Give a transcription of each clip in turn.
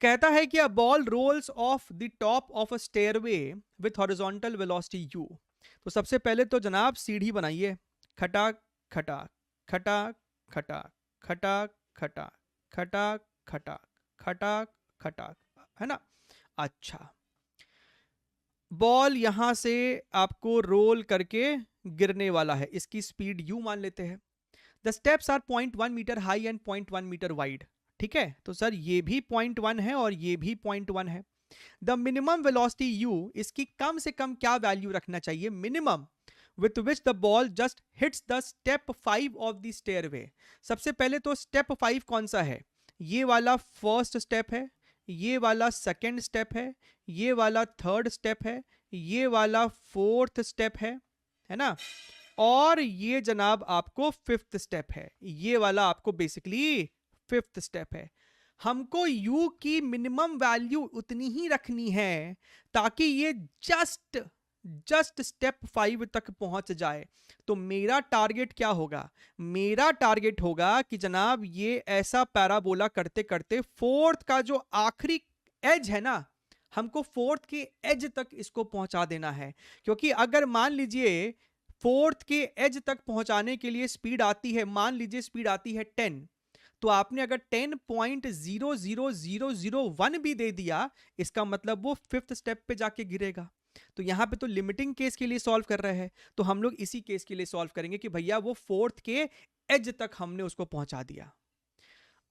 कहता है कि a ball rolls off the top of a stairway with horizontal velocity u। तो सबसे पहले तो जनाब सीढ़ी बनाइए, खटाक खटाक खटाक खटाक खटाक खटाक खटाक खटाक खटाक खटाक, है ना। अच्छा, बॉल यहां से आपको रोल करके गिरने वाला है, इसकी स्पीड u मान लेते हैं। The steps are 0.1 metre high and 0.1 metre wide. ठीक है, तो सर ये भी 0.1 है और ये भी 0.1 है। द मिनिमम वेलोसिटी u, इसकी कम से कम क्या वैल्यू रखना चाहिए, minimum, with which the ball just hits the step 5 of the stairway. सबसे पहले तो स्टेप 5 कौन सा है, ये वाला फर्स्ट स्टेप है, ये वाला सेकंड स्टेप है, ये वाला थर्ड स्टेप है, ये वाला फोर्थ स्टेप है ना, और ये जनाब आपको फिफ्थ स्टेप है, ये वाला आपको बेसिकली फिफ्थ स्टेप है। हमको u की मिनिमम वैल्यू उतनी ही रखनी है ताकि ये जस्ट स्टेप 5 तक पहुंच जाए। तो मेरा टारगेट क्या होगा, मेरा टारगेट होगा कि जनाब ये ऐसा पैराबोला करते करते फोर्थ का जो आखिरी एज है ना, हमको फोर्थ के एज तक इसको पहुंचा देना है। क्योंकि अगर मान लीजिए फोर्थ के एज तक पहुंचाने के लिए स्पीड आती है, मान लीजिए स्पीड आती है 10, तो आपने अगर 10.00001 भी दे दिया, इसका मतलब वो फिफ्थ स्टेप पे जाके गिरेगा। तो यहां पे तो लिमिटिंग केस के लिए सॉल्व कर रहे हैं, तो हम लोग इसी केस के लिए सॉल्व करेंगे कि भैया वो फोर्थ के एज तक हमने उसको पहुंचा दिया।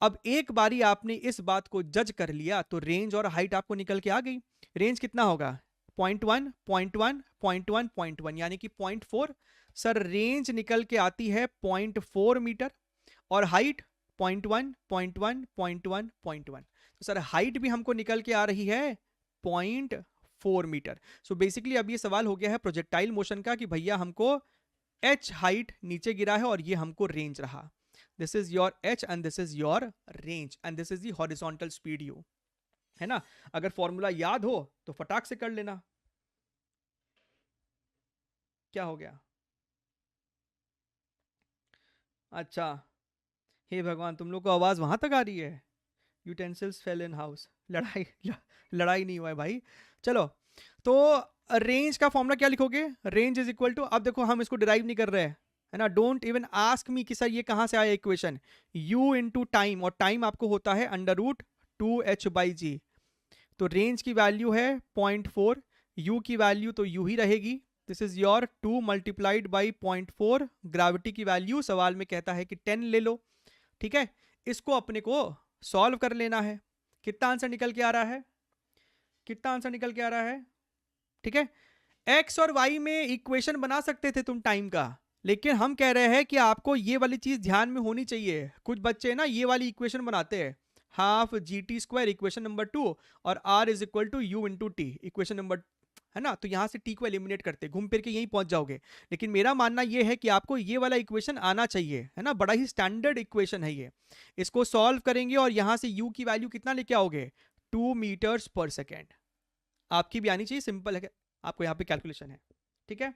अब एक बारी आपने इस बात को जज कर लिया तो रेंज और हाइट आपको निकल के आ गई। रेंज कितना होगा, 0.1 0.1 0.1 0.1 यानी कि 0.4। सर रेंज निकल के आती है 0.4 मीटर और हाइट 0.1 0.1 0.1 0.1। तो सर हाइट भी हमको निकल के आ रही है 0.4 मीटर। सो बेसिकली अब ये सवाल हो गया है प्रोजेक्टाइल मोशन का कि भैया हमको h हाइट नीचे गिरा है और ये हमको रेंज रहा। This is your h and this is your range and this is the horizontal speed u, है ना। अगर फॉर्मूला याद हो तो फटाक से कर लेना। क्या हो गया, अच्छा, हे भगवान, तुम लोग को आवाज वहां तक आ रही है। यूटेंसिल्स फेल इन हाउस, लड़ाई नहीं हुआ है भाई। चलो, तो रेंज का फॉर्मूला क्या लिखोगे, रेंज इज इक्वल टू, अब देखो हम इसको डिराइव नहीं कर रहे हैं, है ना। डोंट इवन आस्क मी कि सर ये कहां से आया इक्वेशन, u इंटू टाइम, और टाइम आपको होता है √2h/g। तो रेंज की वैल्यू है 0.4, u की वैल्यू तो u ही रहेगी। This is your 2 multiplied by 0.4। Gravity की वैल्यू सवाल में कहता है कि 10 ले लो। ठीक है, इसको अपने को सॉल्व कर लेना है। कितना आंसर निकल के आ रहा है, कितना आंसर निकल के आ रहा है, ठीक है। एक्स और वाई में इक्वेशन बना सकते थे तुम टाइम का, लेकिन हम कह रहे हैं कि आपको ये वाली चीज ध्यान में होनी चाहिए। कुछ बच्चे ना ये वाली इक्वेशन बनाते हैं, हाफ GT² इक्वेशन नंबर 2 और r is equal to u into t equation number, है ना। तो यहां से t को एलिमिनेट करते घूम फिर के यहीं पहुंच जाओगे। लेकिन मेरा मानना यह है कि आपको ये वाला इक्वेशन आना चाहिए, है ना। बड़ा ही स्टैंडर्ड इक्वेशन है ये। इसको सॉल्व करेंगे और यहां से u की वैल्यू कितना लेके आओगे, 2 मीटर्स पर सेकेंड। आपकी भी आनी चाहिए, सिंपल है, आपको यहां पे कैलकुलेशन है, ठीक है।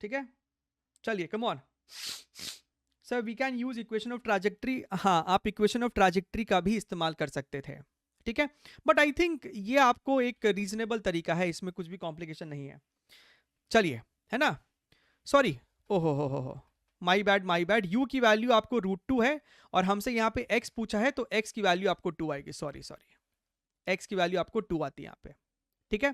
ठीक है, चलिए come on sir, we can use equation of trajectory. हाँ, आप इक्वेशन ऑफ ट्रैजेक्टरी का भी इस्तेमाल कर सकते थे, ठीक है। बट आई थिंक ये आपको एक रीजनेबल तरीका है, इसमें कुछ भी कॉम्प्लिकेशन नहीं है। चलिए, है ना, सॉरी, ओहो हो, माई बैड, यू की वैल्यू आपको √2 है और हमसे यहाँ पे x पूछा है, तो x की वैल्यू आपको 2 आएगी। सॉरी, x की वैल्यू आपको 2 आती है यहाँ पे, ठीक है।